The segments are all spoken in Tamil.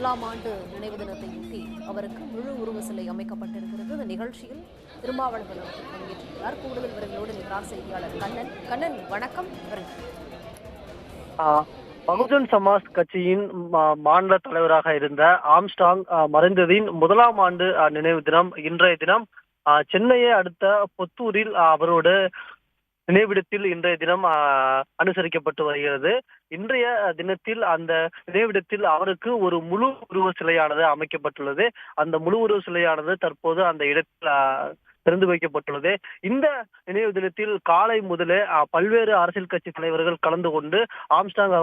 முதலாம் ஆண்டு நினைவு தினத்தையொட்டி அவருக்கு முழு உருவ சிலை அமைக்கப்பட்டிருக்கிறது. இந்த நிகழ்ச்சியில் திருமாவளவன் அவர்கள் பங்கேற்றிருக்கிறார். கூடுதல் விவரங்களோடு இருக்கிறார் செய்தியாளர் கண்ணன். கண்ணன், வணக்கம். பகுஜன் சமாஜ் கட்சியின் மாநில தலைவராக இருந்த ஆம்ஸ்ட்ராங் மறைந்ததின் முதலாம் ஆண்டு நினைவு தினம் இன்றைய தினம் சென்னையை அடுத்த பொத்தூரில் அவரோட நினைவிடத்தில் இன்றைய தினம் அனுசரிக்கப்பட்டு வருகிறது. இன்றைய தினத்தில் அந்த நினைவிடத்தில் அவருக்கு ஒரு முழு உருவ சிலையானது அமைக்கப்பட்டுள்ளது. அந்த முழு உருவ சிலையானது தற்போது அந்த இடத்தில் திறந்து வைக்கப்பட்டுள்ளது. இந்த நினைவு தினத்தில் காலை முதலே பல்வேறு அரசியல் கட்சி தலைவர்கள் கலந்து கொண்டு ஆம்ஸ்ட்ராங்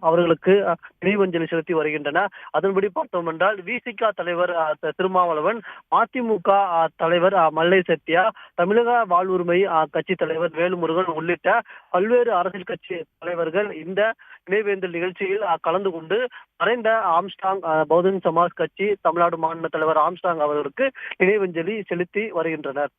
அவர்களுக்கு நினைவஞ்சலி செலுத்தி வருகின்றனர். அதன்படி பார்த்தோம் என்றால் விசிக தலைவர் திருமாவளவன், மதிமுக தலைவர் மல்லை சத்யா, தமிழக வாழ்வுரிமை கட்சி தலைவர் வேலுமுருகன் உள்ளிட்ட பல்வேறு அரசியல் கட்சி தலைவர்கள் இந்த நினைவேந்தல் நிகழ்ச்சியில் கலந்து கொண்டு மறைந்த ஆம்ஸ்ட்ராங் பகுஜன் சமாஜ் கட்சி தமிழ்நாடு மாநில தலைவர் ஆம்ஸ்ட்ராங் அவர்களுக்கு நினைவஞ்சலி செலுத்தி வருகின்றனர்.